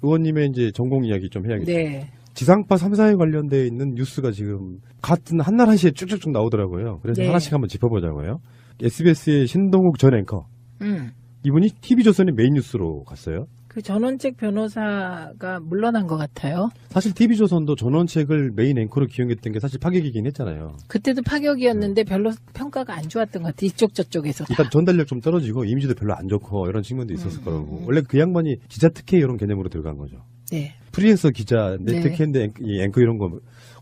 의원님의 이제 전공 이야기 좀 해야겠죠. 네. 지상파 3사에 관련되어 있는 뉴스가 지금 같은 한날 한시에 쭉쭉쭉 나오더라고요. 그래서 네. 하나씩 한번 짚어보자고요. SBS의 신동욱 전 앵커. 이분이 TV조선의 메인 뉴스로 갔어요. 그 전원책 변호사가 물러난 것 같아요. 사실 TV조선도 전원책을 메인 앵커로 기용했던 게 사실 파격이긴 했잖아요. 그때도 파격이었는데 별로 평가가 안 좋았던 것 같아요. 이쪽 저쪽에서. 일단 전달력 좀 떨어지고 이미지도 별로 안 좋고 이런 측면도 있었을 거라고. 원래 그 양반이 기자 특혜 이런 개념으로 들어간 거죠. 네. 프리랜서 기자인데 네. 특혜인데 이 앵커 이런 거.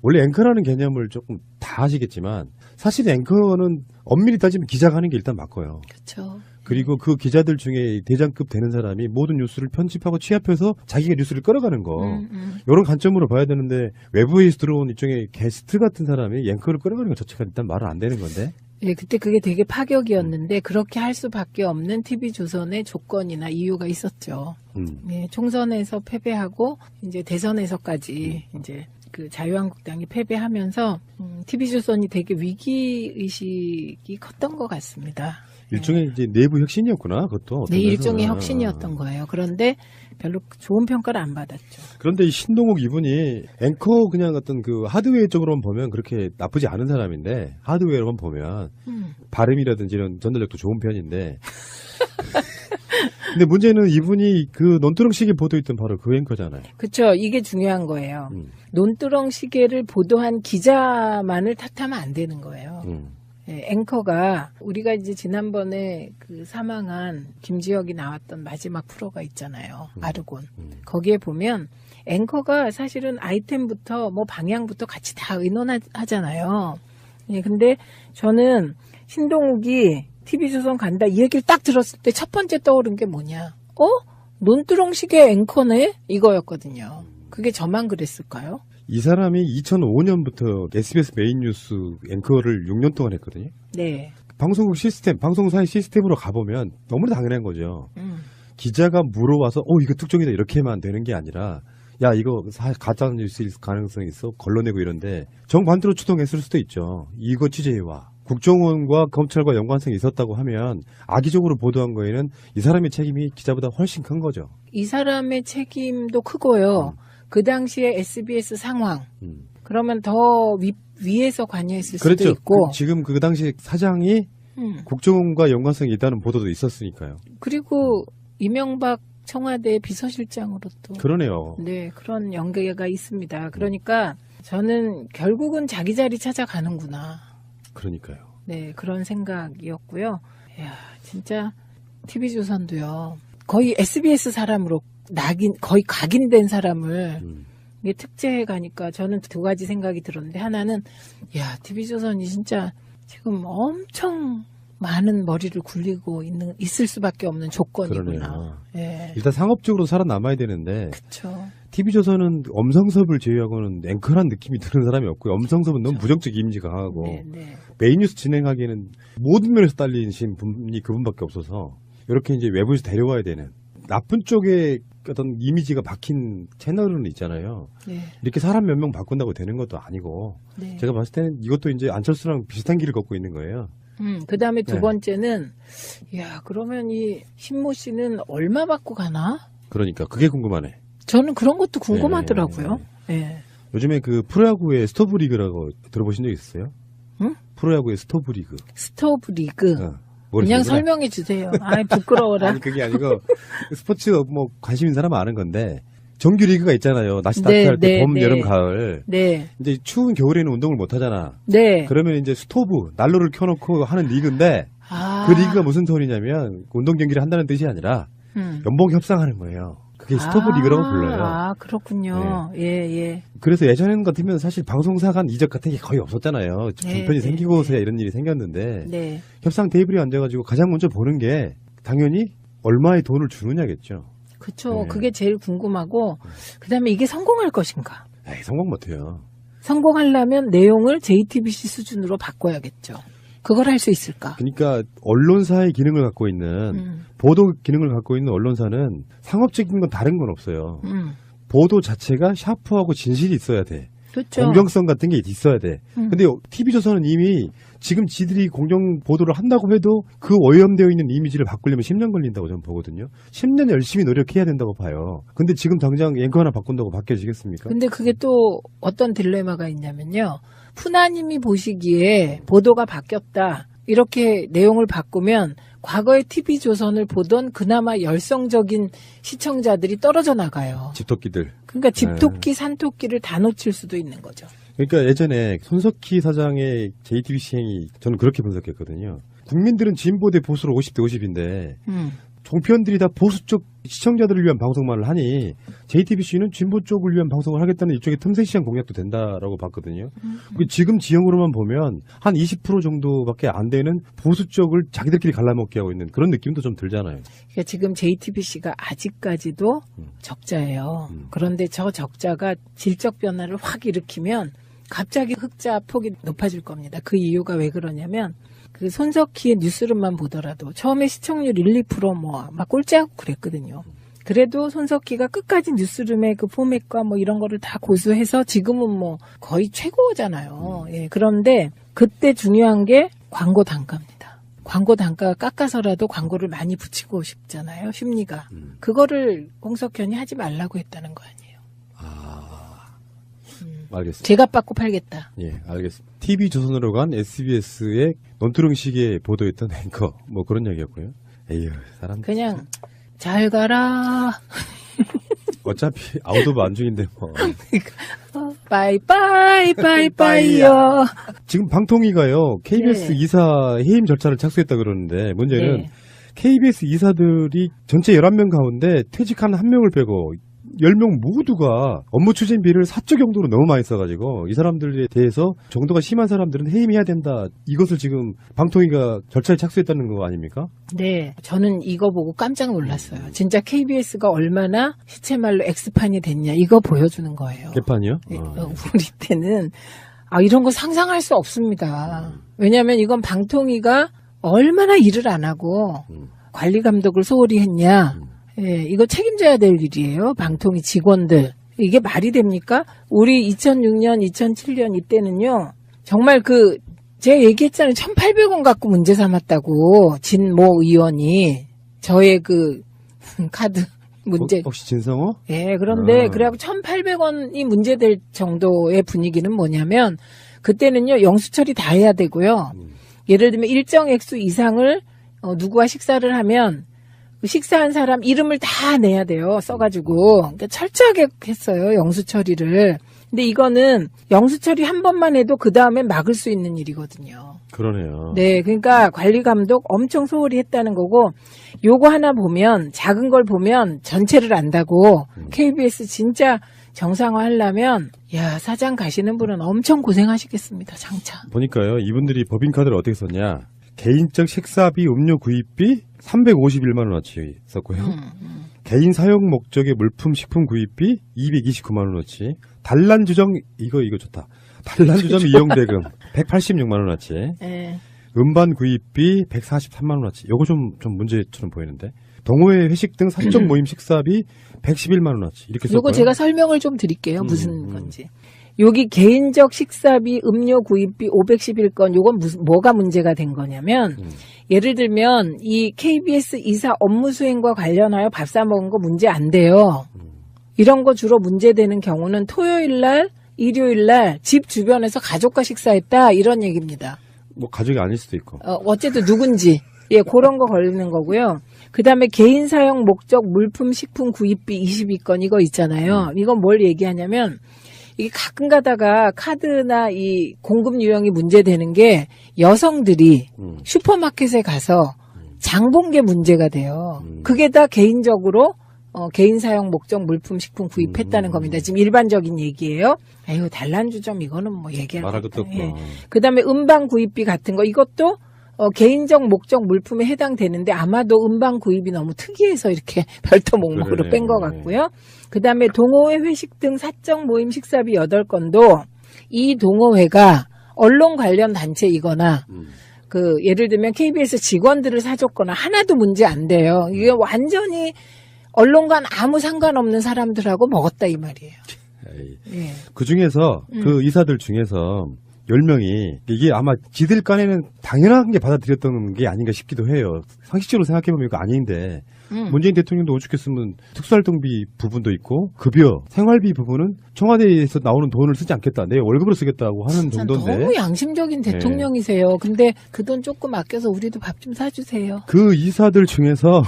원래 앵커라는 개념을 조금 다 아시겠지만 사실 앵커는 엄밀히 따지면 기자가 하는 게 일단 맞고요. 그렇죠. 그리고 그 기자들 중에 대장급 되는 사람이 모든 뉴스를 편집하고 취합해서 자기가 뉴스를 끌어가는 거. 이런 관점으로 봐야 되는데 외부에서 들어온 일종의 게스트 같은 사람이 앵커를 끌어가는 것 자체가 일단 말은 안 되는 건데. 예, 그때 그게 되게 파격이었는데 그렇게 할 수밖에 없는 TV조선의 조건이나 이유가 있었죠. 예, 총선에서 패배하고 이제 대선에서까지 이제 그 자유한국당이 패배하면서 TV조선이 되게 위기의식이 컸던 것 같습니다. 일종의 이제 내부 혁신이었구나, 그것도. 네, 일종의 혁신이었던 거예요. 그런데 별로 좋은 평가를 안 받았죠. 그런데 이 신동욱 이분이 앵커 그냥 어떤 그 하드웨어 쪽으로만 보면 그렇게 나쁘지 않은 사람인데 하드웨어로만 보면 발음이라든지 이런 전달력도 좋은 편인데 근데 문제는 이분이 그 논두렁시계 보도했던 바로 그 앵커잖아요. 그렇죠. 이게 중요한 거예요. 논두렁시계를 보도한 기자만을 탓하면 안 되는 거예요. 예, 앵커가 우리가 이제 지난번에 그 사망한 김지혁이 나왔던 마지막 프로가 있잖아요. 아르곤. 거기에 보면 앵커가 사실은 아이템부터 뭐 방향부터 같이 다 의논하잖아요. 예, 근데 저는 신동욱이 TV조선 간다 이 얘기를 딱 들었을 때 첫 번째 떠오른 게 뭐냐? 논두렁시계 앵커네? 이거였거든요. 그게 저만 그랬을까요? 이 사람이 2005년부터 SBS 메인 뉴스 앵커를 6년 동안 했거든요. 네. 방송국 시스템, 방송사의 시스템으로 가보면 너무나 당연한 거죠. 기자가 물어와서 이거 특종이다 이렇게만 되는 게 아니라 야 이거 가짜 뉴스일 가능성이 있어 걸러내고 이런데 정반대로 추동했을 수도 있죠. 이거 취재해와. 국정원과 검찰과 연관성이 있었다고 하면 악의적으로 보도한 거에는 이 사람의 책임이 기자보다 훨씬 큰 거죠. 이 사람의 책임도 크고요. 그 당시에 SBS 상황. 그러면 더 위에서 관여했을 그렇죠. 수도 있고. 지금 그 당시 사장이 국정원과 연관성이 있다는 보도도 있었으니까요. 그리고 이명박 청와대 비서실장으로 또. 그러네요. 네, 그런 연계가 있습니다. 그러니까 저는 결국은 자기 자리 찾아가는구나. 그러니까요. 네, 그런 생각이었고요. 이야, 진짜 TV조선도요. 거의 SBS 사람으로 거의 각인된 사람을 이게 특제해 가니까 저는 두 가지 생각이 들었는데 하나는 야, TV조선이 진짜 지금 엄청 많은 머리를 굴리고 있을 수밖에 없는 조건이구나. 예. 일단 상업적으로 살아남아야 되는데 그렇죠. TV조선은 엄성섭을 제외하고는 앵커란 느낌이 드는 사람이 없고요. 엄성섭은 너무 부정적 이미지가 강하고 네. 메인 뉴스 진행하기에는 모든 면에서 딸리신 분이 그분밖에 없어서 이렇게 이제 외부에서 데려와야 되는 나쁜 쪽에 어떤 이미지가 박힌 채널은 있잖아요. 네. 이렇게 사람 몇 명 바꾼다고 되는 것도 아니고 네. 제가 봤을 때는 이것도 이제 안철수랑 비슷한 길을 걷고 있는 거예요. 그 다음에 두 번째는 야, 그러면 이 신모 씨는 얼마 받고 가나? 그러니까 그게 궁금하네. 저는 그런 것도 궁금하더라고요. 네. 요즘에 그 프로야구의 스토브리그라고 들어보신 적 있으세요? 응? 프로야구의 스토브리그. 스토브리그. 그냥 모르시는구나. 설명해 주세요. 아이, 부끄러워라. 아니 그게 아니고 스포츠 뭐 관심 있는 사람은 아는 건데 정규 리그가 있잖아요. 낮이 네, 따뜻할 때 네, 봄, 네. 여름, 가을. 네. 이제 추운 겨울에는 운동을 못 하잖아. 네. 그러면 이제 스토브 난로를 켜놓고 하는 리그인데 아. 그 리그가 무슨 소리냐면 운동 경기를 한다는 뜻이 아니라 연봉 협상하는 거예요. 그게 스토브 리그라고 불러요. 아, 그렇군요. 예. 그래서 예전 같으면 사실 방송사 간 이적 같은 게 거의 없었잖아요. 종편이 생기고서야 이런 일이 생겼는데 네. 협상 테이블에 앉아가지고 가장 먼저 보는 게 당연히 얼마의 돈을 주느냐겠죠. 그렇죠. 네. 그게 제일 궁금하고 그다음에 이게 성공할 것인가? 에이, 성공 못해요. 성공하려면 내용을 JTBC 수준으로 바꿔야겠죠. 그걸 할 수 있을까? 그러니까 언론사의 기능을 갖고 있는 보도 기능을 갖고 있는 언론사는 상업적인 건 다른 건 없어요. 보도 자체가 샤프하고 진실이 있어야 돼. 그렇죠. 공정성 같은 게 있어야 돼. 근데 TV조선은 이미 지금 지들이 공정 보도를 한다고 해도 그 오염되어 있는 이미지를 바꾸려면 10년 걸린다고 저는 보거든요. 10년 열심히 노력해야 된다고 봐요. 근데 지금 당장 앵커 하나 바꾼다고 바뀌어지겠습니까? 근데 그게 또 어떤 딜레마가 있냐면요. 푸나님이 보시기에 보도가 바뀌었다. 이렇게 내용을 바꾸면 과거의 TV조선을 보던 그나마 열성적인 시청자들이 떨어져 나가요. 집토끼들. 그러니까 집토끼, 산토끼를 다 놓칠 수도 있는 거죠. 그러니까 예전에 손석희 사장의 JTBC 행위 저는 그렇게 분석했거든요. 국민들은 진보 대 보수로 50대 50인데 종편들이 다 보수 쪽 시청자들을 위한 방송만을 하니 JTBC는 진보 쪽을 위한 방송을 하겠다는 일종의 틈새 시장 공약도 된다라고 봤거든요. 지금 지형으로만 보면 한 20% 정도밖에 안 되는 보수 쪽을 자기들끼리 갈라먹게 하고 있는 그런 느낌도 좀 들잖아요. 그러니까 지금 JTBC가 아직까지도 적자예요. 그런데 저 적자가 질적 변화를 확 일으키면 갑자기 흑자 폭이 높아질 겁니다. 그 이유가 왜 그러냐면 그 손석희의 뉴스룸만 보더라도 처음에 시청률 1, 2% 뭐 막 꼴찌하고 그랬거든요. 그래도 손석희가 끝까지 뉴스룸의 그 포맷과 뭐 이런 거를 다 고수해서 지금은 뭐 거의 최고잖아요. 예, 그런데 그때 중요한 게 광고 단가입니다. 광고 단가가 깎아서라도 광고를 많이 붙이고 싶잖아요. 심리가. 그거를 홍석현이 하지 말라고 했다는 거 아니에요. 알겠습니다. 제값 받고 팔겠다. 예, 알겠습니다. TV조선으로 간 SBS의 논두렁식의 보도했던 앵커 뭐 그런 얘기였고요. 에휴, 사람 그냥 잘 가라. 어차피 아웃오브 안중인데 뭐. 빠이빠이 빠이빠이요. 지금 방통위가요 KBS 네. 이사 해임 절차를 착수했다 그러는데 문제는 네. KBS 이사들이 전체 11명 가운데 퇴직한 1명을 빼고 10명 모두가 업무 추진비를 사적 용도로 너무 많이 써가지고 이 사람들에 대해서 정도가 심한 사람들은 해임해야 된다. 이것을 지금 방통위가 절차에 착수했다는 거 아닙니까? 네, 저는 이거 보고 깜짝 놀랐어요. 진짜 KBS가 얼마나 시체말로 X판이 됐냐 이거 보여주는 거예요. 개판이요? 네, 우리 때는 이런 거 상상할 수 없습니다. 왜냐하면 이건 방통위가 얼마나 일을 안 하고 관리 감독을 소홀히 했냐. 예, 이거 책임져야 될 일이에요. 방통위 직원들. 이게 말이 됩니까? 우리 2006년, 2007년 이때는요. 정말 제가 얘기했잖아요. 1,800원 갖고 문제 삼았다고. 진모 의원이. 저의 카드 문제. 혹시 진성호? 예, 그런데 그래갖고 1,800원이 문제될 정도의 분위기는 뭐냐면 그때는요. 영수처리 다 해야 되고요. 예를 들면 일정 액수 이상을 누구와 식사를 하면 식사한 사람 이름을 다 내야 돼요. 써가지고. 그러니까 철저하게 했어요. 영수 처리를. 근데 이거는 영수 처리 한 번만 해도 그 다음에 막을 수 있는 일이거든요. 그러네요. 네. 그러니까 관리 감독 엄청 소홀히 했다는 거고 요거 하나 보면 작은 걸 보면 전체를 안다고 KBS 진짜 정상화 하려면 사장 가시는 분은 엄청 고생하시겠습니다. 장차. 보니까요. 이분들이 법인카드를 어떻게 썼냐. 개인적 식사비, 음료 구입비 351만 원어치 썼고요. 개인 사용 목적의 물품, 식품 구입비 229만 원어치. 단란주점 이거 좋다. 단란주점 이용대금 186만 원어치. 네. 음반 구입비 143만 원어치. 요거 좀 문제처럼 보이는데. 동호회 회식 등 사적 모임 식사비 111만 원어치. 이렇게 썼고요. 요거 제가 설명을 좀 드릴게요. 무슨 건지. 여기 개인적 식사비, 음료 구입비 511건 요건 뭐가 문제가 된 거냐면 예를 들면 이 KBS 이사 업무 수행과 관련하여 밥 사 먹은 거 문제 안 돼요. 이런 거 주로 문제되는 경우는 토요일 날, 일요일 날 집 주변에서 가족과 식사했다 이런 얘기입니다. 뭐 가족이 아닐 수도 있고. 어쨌든 누군지 그런 거 걸리는 거고요. 그다음에 개인 사용 목적 물품 식품 구입비 22건 이거 있잖아요. 이건 뭘 얘기하냐면 이게 가끔 가다가 카드나 이 공급 유형이 문제되는 게 여성들이 슈퍼마켓에 가서 장 본 게 문제가 돼요. 그게 다 개인적으로 개인 사용 목적 물품 식품 구입했다는 겁니다. 지금 일반적인 얘기예요. 아유 단란주점 이거는 뭐 얘기할 말할 것도 없고. 그다음에 음반 구입비 같은 거 이것도 개인적 목적 물품에 해당되는데 아마도 음반 구입이 너무 특이해서 이렇게 별도 목록으로 뺀 것 같고요. 그다음에 동호회 회식 등 사적 모임 식사비 8건도 이 동호회가 언론 관련 단체이거나 예를 들면 KBS 직원들을 사줬거나 하나도 문제 안 돼요. 이게 완전히 언론과는 아무 상관없는 사람들하고 먹었다 이 말이에요. 예. 그 중에서 그 이사들 중에서 10명이 이게 아마 지들 간에는 당연한 게 받아들였던 게 아닌가 싶기도 해요. 상식적으로 생각해보면 이거 아닌데 문재인 대통령도 오죽했으면 특수활동비 부분도 있고 급여, 생활비 부분은 청와대에서 나오는 돈을 쓰지 않겠다. 내 월급으로 쓰겠다고 하는 정도인데. 너무 양심적인 대통령이세요. 근데 그 돈 조금 아껴서 우리도 밥 좀 사주세요. 그 이사들 중에서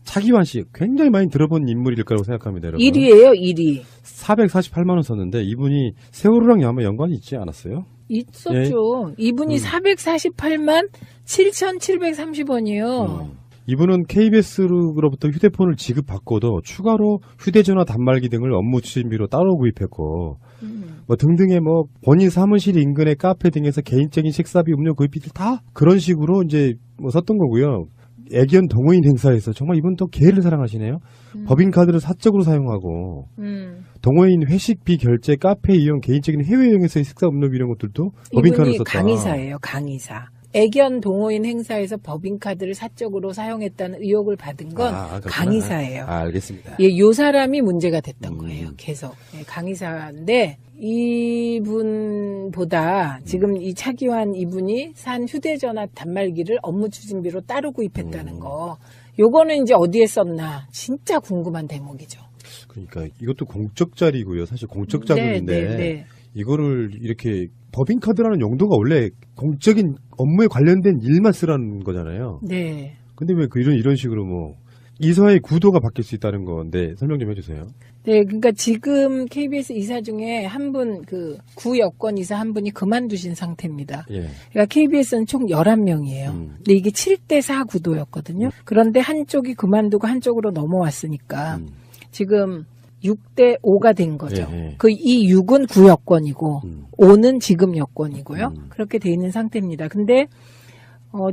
차기환 씨 굉장히 많이 들어본 인물일 거라고 생각합니다. 여러분. 1위예요, 1위. 448만 원 썼는데 이분이 세월호랑 아마 연관이 있지 않았어요? 있었죠. 이분이 448만 7,730원이에요. 이분은 KBS로부터 휴대폰을 지급받고도 추가로 휴대전화 단말기 등을 업무 추진비로 따로 구입했고 뭐 등등의 뭐 본인 사무실 인근의 카페 등에서 개인적인 식사비, 음료 구입비들 다 그런 식으로 이제 뭐 썼던 거고요. 애견 동호인 행사에서 정말 이분 또 개를 사랑하시네요. 법인카드를 사적으로 사용하고 동호인 회식비 결제, 카페 이용, 개인적인 해외여행에서의 식사 음료비 이런 것들도 법인카드를 썼다. 강의사예요. 강의사. 애견 동호인 행사에서 법인카드를 사적으로 사용했다는 의혹을 받은 건 강의사예요. 알겠습니다. 예, 요 사람이 문제가 됐던 거예요. 계속. 예, 강의사인데 이분보다 지금 이 차기환 이분이 산 휴대전화 단말기를 업무 추진비로 따로 구입했다는 거. 요거는 이제 어디에 썼나 진짜 궁금한 대목이죠. 그러니까 이것도 공적 자리고요. 사실 공적 자금인데 네. 이거를 이렇게 법인카드라는 용도가 원래 공적인 업무에 관련된 일만 쓰라는 거잖아요. 네. 근데 왜 이런 식으로 뭐 이사의 구도가 바뀔 수 있다는 건데 설명 좀 해주세요. 네, 그러니까 지금 KBS 이사 중에 한 분, 그 구여권 이사 한 분이 그만두신 상태입니다. 예. 그러니까 KBS는 총 11명이에요. 근데 이게 7대4 구도였거든요. 그런데 한쪽이 그만두고 한쪽으로 넘어왔으니까 지금 6대5가 된 거죠. 예. 이 6은 구여권이고 5는 지금 여권이고요. 그렇게 돼 있는 상태입니다. 근데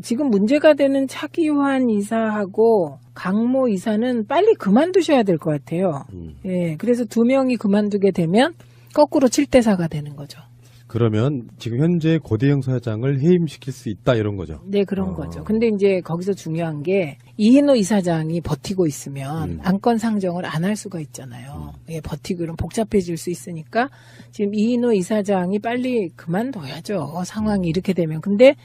지금 문제가 되는 차기환 이사하고 강모 이사는 빨리 그만두셔야 될 것 같아요. 예, 그래서 2명이 그만두게 되면 거꾸로 7대4가 되는 거죠. 그러면 지금 현재 고대영 사장을 해임시킬 수 있다 이런 거죠. 네, 그런 거죠. 근데 이제 거기서 중요한 게 이인호 이사장이 버티고 있으면 안건 상정을 안 할 수가 있잖아요. 예, 버티고 이러면 복잡해질 수 있으니까 지금 이인호 이사장이 빨리 그만둬야죠. 상황이 이렇게 되면. 근데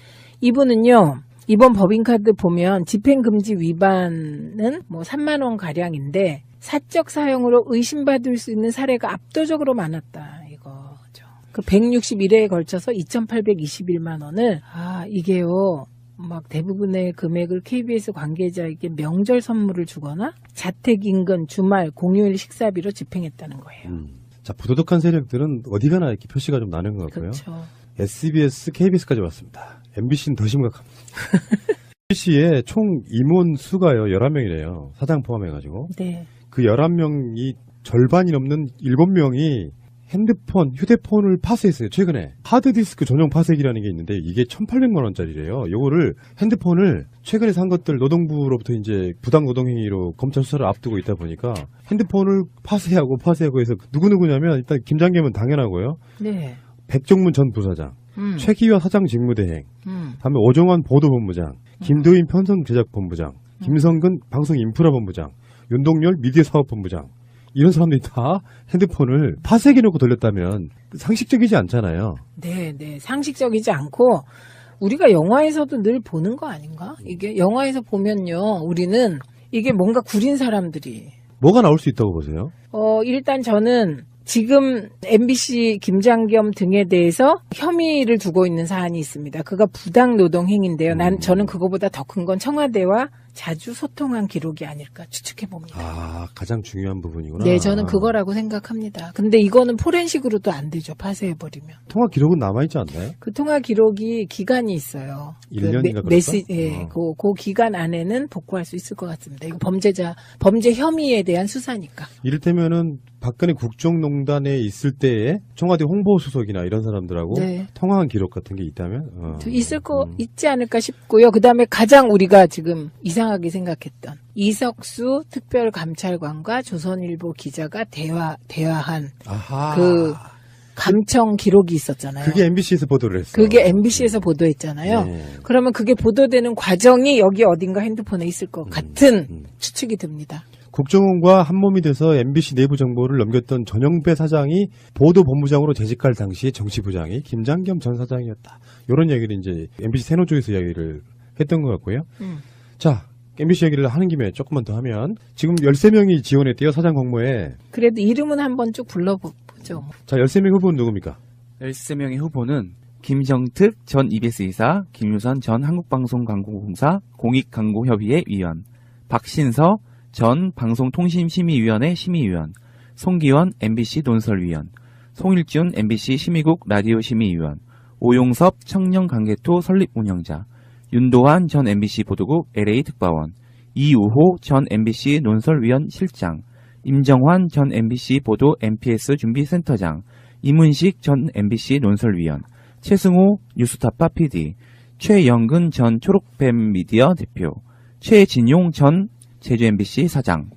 이분은요. 이번 법인카드 보면 집행금지 위반은 뭐 3만 원 가량인데 사적 사용으로 의심받을 수 있는 사례가 압도적으로 많았다 이거죠. 그 161회에 걸쳐서 2,821만 원을 이게요. 막 대부분의 금액을 KBS 관계자에게 명절 선물을 주거나 자택 인근 주말 공휴일 식사비로 집행했다는 거예요. 자, 부도덕한 세력들은 어디 가나 이렇게 표시가 좀 나는 것 같고요. 그렇죠. SBS, KBS까지 왔습니다. MBC는 더 심각합니다. MBC의 총 임원 수가요, 11명이래요. 사장 포함해가지고. 네. 그 11명이 절반이 넘는 7명이 휴대폰을 파쇄했어요, 최근에. 하드디스크 전용 파쇄기라는 게 있는데 이게 1,800만 원짜리래요. 요거를 핸드폰을 최근에 산 것들 노동부로부터 이제 부당 노동행위로 검찰 수사를 앞두고 있다 보니까 핸드폰을 파쇄하고 해서 누구냐면 일단 김장겸은 당연하고요. 네. 백종문 전 부사장, 최기화 사장 직무대행, 다음에 오정환 보도본부장, 김도인 편성제작본부장, 김성근 방송인프라본부장, 윤동열 미디어사업본부장 이런 사람들이 다 핸드폰을 파쇄해놓고 돌렸다면 상식적이지 않잖아요. 네. 상식적이지 않고 우리가 영화에서도 늘 보는 거 아닌가? 이게 영화에서 보면요. 우리는 이게 뭔가 구린 사람들이 뭐가 나올 수 있다고 보세요? 일단 저는 지금 MBC 김장겸 등에 대해서 혐의를 두고 있는 사안이 있습니다. 그가 부당 노동 행위인데요. 저는 그거보다 더 큰 건 청와대와 자주 소통한 기록이 아닐까 추측해 봅니다. 가장 중요한 부분이구나. 네, 저는 그거라고 생각합니다. 근데 이거는 포렌식으로도 안 되죠. 파쇄해버리면. 통화 기록은 남아있지 않나요? 그 통화 기록이 기간이 있어요. 1년인가 그 기간 안에는 복구할 수 있을 것 같습니다. 이거 범죄 혐의에 대한 수사니까. 이를테면은 박근혜 국정농단에 있을 때에 청와대 홍보수석이나 이런 사람들하고 통화한 기록 같은 게 있다면? 있지 않을까 싶고요. 그 다음에 가장 우리가 지금 이상하게 생각했던 이석수 특별감찰관과 조선일보 기자가 대화한 그 감청 기록이 있었잖아요. 그게 MBC에서 보도를 했어요. 그게 MBC에서 보도했잖아요. 네. 그러면 그게 보도되는 과정이 여기 어딘가 핸드폰에 있을 것 같은 추측이 듭니다. 국정원과 한몸이 돼서 MBC 내부 정보를 넘겼던 전영배 사장이 보도본부장으로 재직할 당시에 정치부장이 김장겸 전 사장이었다. 이런 얘기를 이제 MBC 세노 쪽에서 이야기를 했던 것 같고요. 자, MBC 얘기를 하는 김에 조금만 더 하면 지금 13명이 지원했대요. 사장 공모에. 그래도 이름은 한번 쭉 불러보죠. 자, 13명 후보는 누굽니까? 13명의 후보는 김정특 전 EBS 이사, 김유선 전 한국방송광고공사 공익광고협의회 위원, 박신서 전 방송통신심의위원회 심의위원, 송기원 MBC 논설위원, 송일준 MBC 심의국 라디오심의위원, 오용섭 청년관계토 설립운영자, 윤도환 전 MBC 보도국 LA 특파원, 이우호 전 MBC 논설위원 실장, 임정환 전 MBC 보도 MPS 준비센터장, 이문식 전 MBC 논설위원, 최승호 뉴스타파 PD, 최영근 전 초록뱀 미디어 대표, 최진용 전 제주 MBC 사장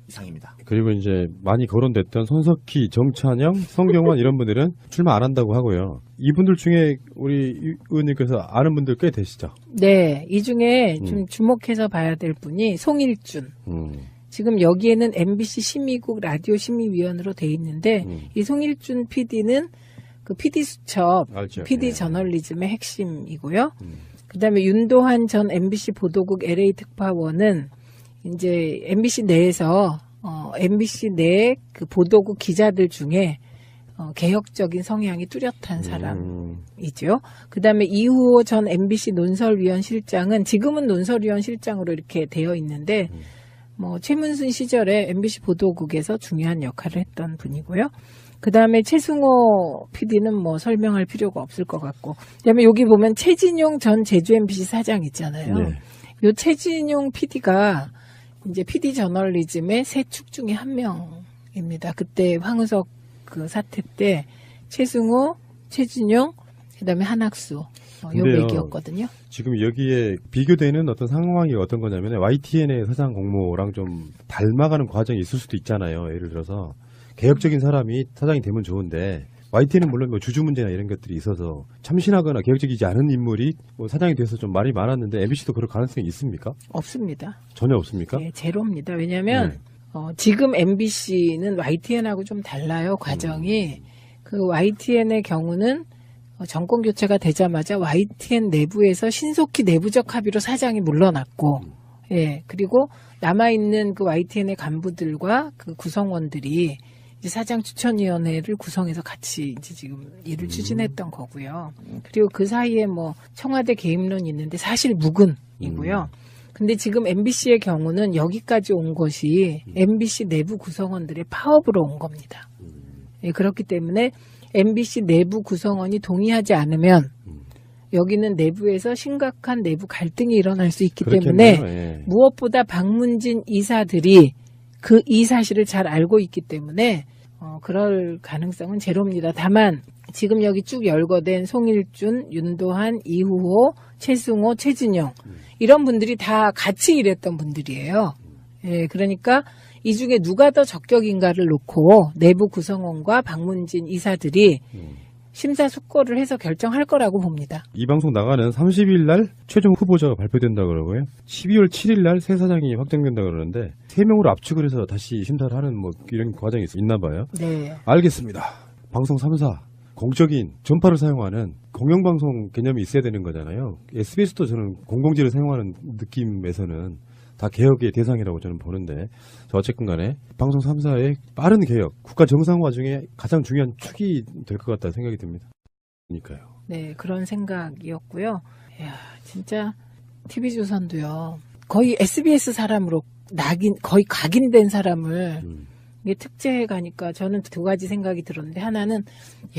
이상입니다. 그리고 이제 많이 거론됐던 손석희, 정찬영, 성경환 이런 분들은 출마 안 한다고 하고요. 이분들 중에 우리 의원님께서 아는 분들 꽤 되시죠? 네, 이 중에 좀 주목해서 봐야 될 분이 송일준. 지금 여기에는 MBC 심의국 라디오 심의위원으로 돼 있는데 이 송일준 PD는 그 PD 수첩, 알죠. PD 네. 저널리즘의 핵심이고요. 그다음에 윤도환 전 MBC 보도국 LA 특파원은 이제 MBC 내에서 MBC 내 그 보도국 기자들 중에 개혁적인 성향이 뚜렷한 사람이죠. 그다음에 이후호 전 MBC 논설위원 실장은 지금은 논설위원 실장으로 이렇게 되어 있는데 뭐 최문순 시절에 MBC 보도국에서 중요한 역할을 했던 분이고요. 그다음에 최승호 PD는 뭐 설명할 필요가 없을 것 같고, 그다음에 여기 보면 최진용 전 제주 MBC 사장 있잖아요. 네. 요 최진용 PD가 이제 PD 저널리즘의 세 축 중에 한 명입니다. 그때 황우석 그 사태 때 최승호, 최진용, 그다음에 한학수 요 근데요, 얘기였거든요. 지금 여기에 비교되는 어떤 상황이 어떤 거냐면 YTN의 사장 공모랑 좀 닮아가는 과정이 있을 수도 있잖아요. 예를 들어서 개혁적인 사람이 사장이 되면 좋은데 YTN은 물론 뭐 주주 문제나 이런 것들이 있어서 참신하거나 개혁적이지 않은 인물이 뭐 사장이 돼서 좀 말이 많았는데 MBC도 그럴 가능성이 있습니까? 없습니다. 전혀 없습니까? 네, 제로입니다. 왜냐하면 네. 지금 MBC는 YTN하고 좀 달라요. 과정이. 그 YTN의 경우는 정권 교체가 되자마자 YTN 내부에서 신속히 내부적 합의로 사장이 물러났고, 예, 그리고 남아있는 그 YTN의 간부들과 그 구성원들이 이제 사장 추천위원회를 구성해서 같이 이제 지금 일을 추진했던 거고요. 그리고 그 사이에 뭐 청와대 개입론이 있는데 사실 묵은이고요. 근데 지금 MBC의 경우는 여기까지 온 것이 MBC 내부 구성원들의 파업으로 온 겁니다. 예, 그렇기 때문에 MBC 내부 구성원이 동의하지 않으면 여기는 내부에서 심각한 내부 갈등이 일어날 수 있기 때문에 예. 무엇보다 박문진 이사들이 그 이 사실을 잘 알고 있기 때문에 그럴 가능성은 제로입니다. 다만 지금 여기 쭉 열거된 송일준, 윤도한, 이후호, 최승호, 최진용 이런 분들이 다 같이 일했던 분들이에요. 예, 그러니까 이 중에 누가 더 적격인가를 놓고 내부 구성원과 박문진 이사들이 심사숙고를 해서 결정할 거라고 봅니다. 이 방송 나가는 30일 날 최종 후보자가 발표된다 그러고요. 12월 7일 날 새 사장이 확정된다 그러는데 3명으로 압축을 해서 다시 심사를 하는 뭐 이런 과정이 있나 봐요. 네. 알겠습니다. 방송 3사 공적인 전파를 사용하는 공영방송 개념이 있어야 되는 거잖아요. SBS도 저는 공공지를 사용하는 느낌에서는 다 개혁의 대상이라고 저는 보는데, 자, 어쨌든 간에 방송 3사의 빠른 개혁, 국가 정상화 중에 가장 중요한 축이 될 것 같다 생각이 듭니다. 그러니까요. 네, 그런 생각이었고요. 이야, 진짜 TV조선도요. 거의 SBS 사람으로 거의 각인된 사람을 이게 특제해 가니까 저는 두 가지 생각이 들었는데, 하나는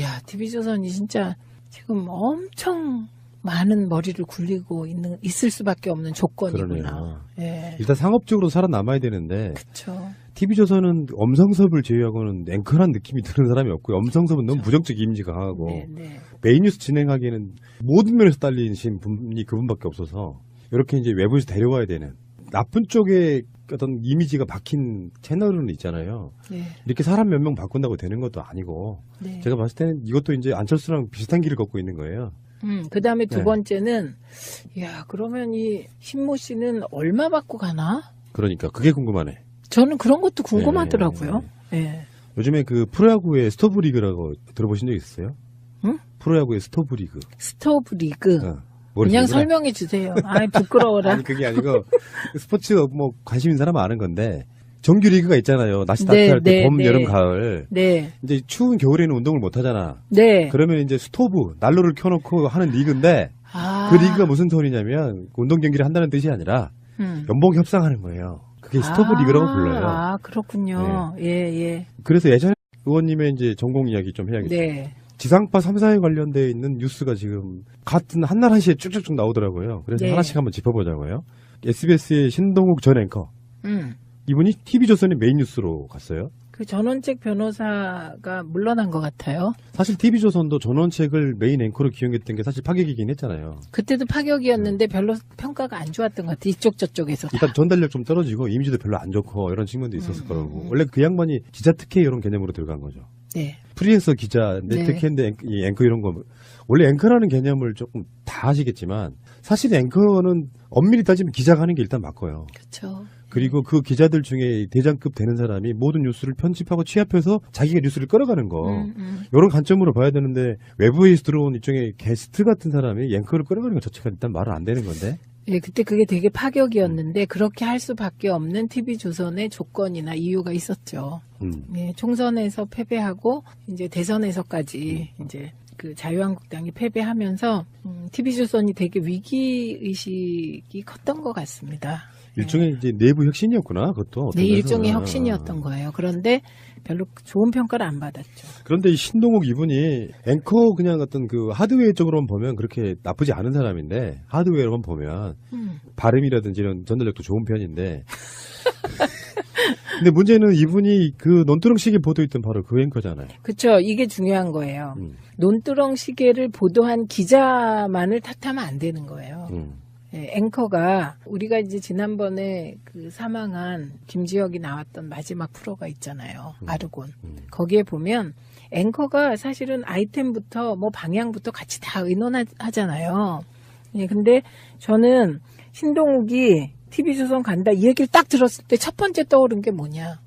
야, TV조선이 진짜 지금 엄청 많은 머리를 굴리고 있을 수밖에 없는 조건이구나. 예. 일단 상업적으로 살아남아야 되는데, 그렇죠. TV조선은 엄성섭을 제외하고는 앵커란 느낌이 드는 사람이 없고요. 엄성섭은 너무 부정적 이미지가 강하고, 네, 네. 메인 뉴스 진행하기에는 모든 면에서 딸리신 분이 그분밖에 없어서, 이렇게 이제 외부에서 데려와야 되는 나쁜 쪽에 어떤 이미지가 박힌 채널은 있잖아요. 네. 이렇게 사람 몇 명 바꾼다고 되는 것도 아니고, 네. 제가 봤을 때는 이것도 이제 안철수랑 비슷한 길을 걷고 있는 거예요. 그 다음에 두 네. 번째는, 야, 그러면 이 신모 씨는 얼마 받고 가나? 그러니까 그게 궁금하네. 저는 그런 것도 궁금하더라고요. 예. 요즘에 그 프로야구의 스토브 리그라고 들어보신 적 있으세요? 응? 프로야구의 스토브 리그. 스토브 리그. 어, 그냥 모르시는구나. 설명해 주세요. 아이, 부끄러워라. 아니 그게 아니고 스포츠 뭐 관심 있는 사람은 아는 건데 정규 리그가 있잖아요. 낮이 네, 따뜻할 때 네, 봄, 네. 여름, 가을. 네. 이제 추운 겨울에는 운동을 못 하잖아. 네. 그러면 이제 스토브 난로를 켜놓고 하는 리그인데 아. 그 리그가 무슨 소리냐면 운동 경기를 한다는 뜻이 아니라 연봉 협상하는 거예요. 그게 스토브 리그라고 불러요. 아, 그렇군요. 예, 예. 그래서 예전에 의원님의 이제 전공 이야기 좀 해야겠죠. 네. 지상파 3사에 관련되어 있는 뉴스가 지금 같은 한날 한시에 쭉쭉쭉 나오더라고요. 그래서 네. 하나씩 한번 짚어보자고요. SBS의 신동욱 전 앵커. 이분이 TV조선의 메인 뉴스로 갔어요. 그 전원책 변호사가 물러난 것 같아요. 사실 TV조선도 전원책을 메인 앵커로 기용했던 게 사실 파격이긴 했잖아요. 그때도 파격이었는데 별로 평가가 안 좋았던 것 같아요. 이쪽 저쪽에서. 일단 전달력 좀 떨어지고 이미지도 별로 안 좋고 이런 측면도 있었을 거라고. 원래 그 양반이 기자 특혜 이런 개념으로 들어간 거죠. 네. 프리랜서 기자인데 네. 특혜인데 이 앵커 이런 거 원래 앵커라는 개념을 조금 다 아시겠지만 사실 앵커는 엄밀히 따지면 기자가 하는 게 일단 맞고요. 그렇죠. 그리고 그 기자들 중에 대장급 되는 사람이 모든 뉴스를 편집하고 취합해서 자기가 뉴스를 끌어가는 거 이런 관점으로 봐야 되는데 외부에서 들어온 일종의 게스트 같은 사람이 앵커를 끌어가는 것 자체가 일단 말은 안 되는 건데. 예, 그때 그게 되게 파격이었는데 그렇게 할 수밖에 없는 TV조선의 조건이나 이유가 있었죠. 예, 총선에서 패배하고 이제 대선에서까지 이제 그 자유한국당이 패배하면서 TV조선이 되게 위기 의식이 컸던 것 같습니다. 일종의 이제 내부 혁신이었구나, 그것도. 어떤 네, 면에서는. 일종의 혁신이었던 거예요. 그런데 별로 좋은 평가를 안 받았죠. 그런데 이 신동욱 이분이 앵커 그냥 어떤 그 하드웨어 쪽으로만 보면 그렇게 나쁘지 않은 사람인데 하드웨어로만 보면 발음이라든지 이런 전달력도 좋은 편인데 근데 문제는 이분이 그 논두렁 시계 보도했던 바로 그 앵커잖아요. 그렇죠. 이게 중요한 거예요. 논두렁 시계를 보도한 기자만을 탓하면 안 되는 거예요. 예, 앵커가 우리가 이제 지난번에 그 사망한 김지혁이 나왔던 마지막 프로가 있잖아요. 아르곤. 거기에 보면 앵커가 사실은 아이템부터 뭐 방향부터 같이 다 의논하잖아요. 예, 근데 저는 신동욱이 TV조선 간다 이 얘기를 딱 들었을 때 첫 번째 떠오른 게 뭐냐?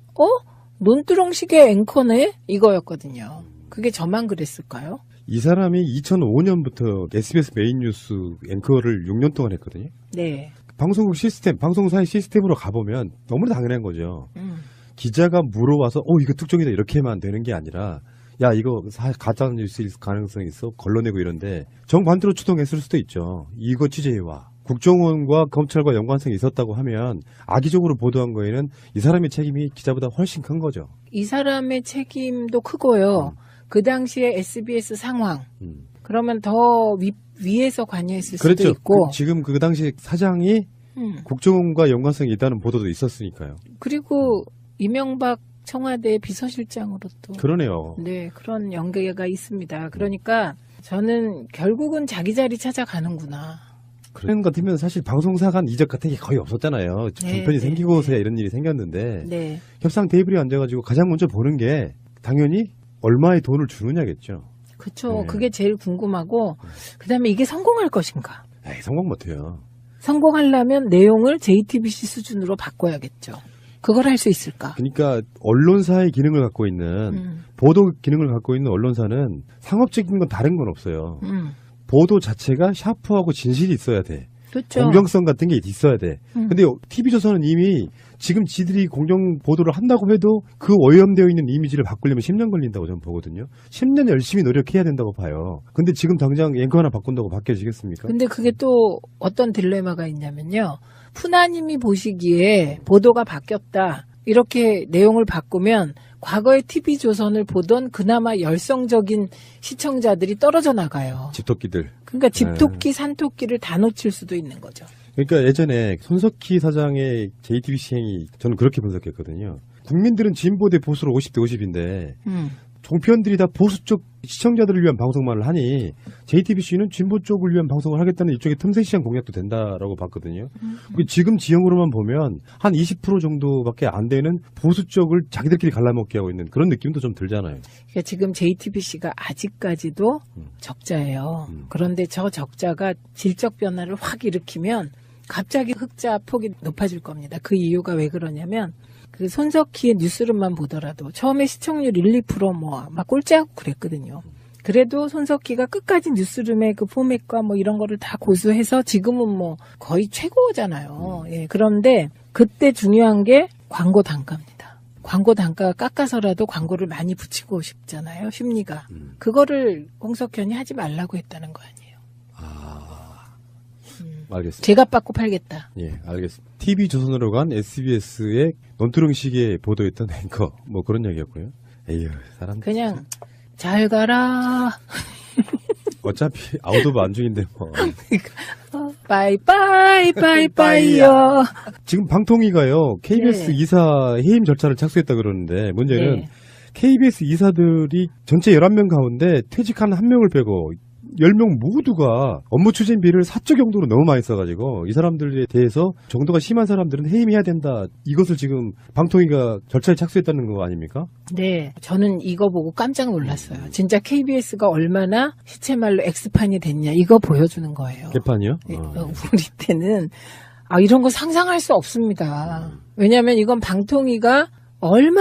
논두렁 시계 앵커네? 이거였거든요. 그게 저만 그랬을까요? 이 사람이 2005년부터 SBS 메인 뉴스 앵커를 6년 동안 했거든요. 네. 방송국 시스템, 방송사의 시스템으로 가보면 너무나 당연한 거죠. 기자가 물어와서 이거 특종이다 이렇게만 되는 게 아니라 야 이거 가짜 뉴스일 가능성이 있어 걸러내고 이런데 정반대로 추동했을 수도 있죠. 이거 취재해와. 국정원과 검찰과 연관성이 있었다고 하면 악의적으로 보도한 거에는 이 사람의 책임이 기자보다 훨씬 큰 거죠. 이 사람의 책임도 크고요. 그 당시에 SBS 상황. 그러면 더 위에서 관여했을 그렇죠. 수도 있고. 지금 그 당시 사장이 국정원과 연관성이 있다는 보도도 있었으니까요. 그리고 이명박 청와대 비서실장으로도. 그러네요. 네, 그런 연계가 있습니다. 그러니까 저는 결국은 자기 자리 찾아가는구나. 그런 것 같으면 사실 방송사 간 이적 같은 게 거의 없었잖아요. 네, 종편이 네, 생기고서야 네. 이런 일이 생겼는데 네. 협상 테이블에 앉아가지고 가장 먼저 보는 게 당연히 얼마의 돈을 주느냐겠죠. 그렇죠. 네. 그게 제일 궁금하고 그다음에 이게 성공할 것인가? 에이, 성공 못해요. 성공하려면 내용을 JTBC 수준으로 바꿔야겠죠. 그걸 할 수 있을까? 그러니까 언론사의 기능을 갖고 있는 보도 기능을 갖고 있는 언론사는 상업적인 건 다른 건 없어요. 보도 자체가 샤프하고 진실이 있어야 돼. 그렇죠. 공정성 같은 게 있어야 돼. 근데 TV조선은 이미 지금 지들이 공정 보도를 한다고 해도 그 오염되어 있는 이미지를 바꾸려면 10년 걸린다고 저는 보거든요. 10년 열심히 노력해야 된다고 봐요. 근데 지금 당장 앵커 하나 바꾼다고 바뀌어지겠습니까? 근데 그게 또 어떤 딜레마가 있냐면요. 푸나님이 보시기에 보도가 바뀌었다. 이렇게 내용을 바꾸면 과거의 TV조선을 보던 그나마 열성적인 시청자들이 떨어져 나가요. 집토끼들. 그러니까 집토끼, 산토끼를 다 놓칠 수도 있는 거죠. 그러니까 예전에 손석희 사장의 JTBC 행위 저는 그렇게 분석했거든요. 국민들은 진보 대 보수로 50대 50인데 종편들이 다 보수 쪽 시청자들을 위한 방송만을 하니 JTBC는 진보 쪽을 위한 방송을 하겠다는 일종의 틈새 시장 공략도 된다라고 봤거든요. 지금 지형으로만 보면 한 20% 정도밖에 안 되는 보수 쪽을 자기들끼리 갈라먹게 하고 있는 그런 느낌도 좀 들잖아요. 그러니까 지금 JTBC가 아직까지도 적자예요. 그런데 저 적자가 질적 변화를 확 일으키면 갑자기 흑자 폭이 높아질 겁니다. 그 이유가 왜 그러냐면 그 손석희의 뉴스룸만 보더라도 처음에 시청률 1, 2% 뭐 막 꼴찌하고 그랬거든요. 그래도 손석희가 끝까지 뉴스룸의 그 포맷과 뭐 이런 거를 다 고수해서 지금은 뭐 거의 최고잖아요. 예, 그런데 그때 중요한 게 광고 단가입니다. 광고 단가 깎아서라도 광고를 많이 붙이고 싶잖아요. 심리가. 그거를 홍석현이 하지 말라고 했다는 거 아니에요. 알겠습니다. 제가 받고 팔겠다. 예, 알겠습니다. TV조선으로 간 SBS의 논두렁식에 보도했던 앵커, 뭐 그런 얘기였고요. 에휴, 사람. 그냥 잘 가라. 어차피 아웃 오브 안중인데 뭐. 빠이빠이 빠이빠이요. 지금 방통위가요, KBS 네. 이사 해임 절차를 착수했다 그러는데, 문제는 네. KBS 이사들이 전체 11명 가운데 퇴직한 1명을 빼고 10명 모두가 업무 추진비를 사적 용도로 너무 많이 써가지고 이 사람들에 대해서 정도가 심한 사람들은 해임해야 된다. 이것을 지금 방통위가 절차에 착수했다는 거 아닙니까? 네, 저는 이거 보고 깜짝 놀랐어요. 진짜 KBS가 얼마나 시체말로 X판이 됐냐 이거 보여주는 거예요. 개판이요? 네, 우리 때는 이런 거 상상할 수 없습니다. 왜냐하면 이건 방통위가 얼마나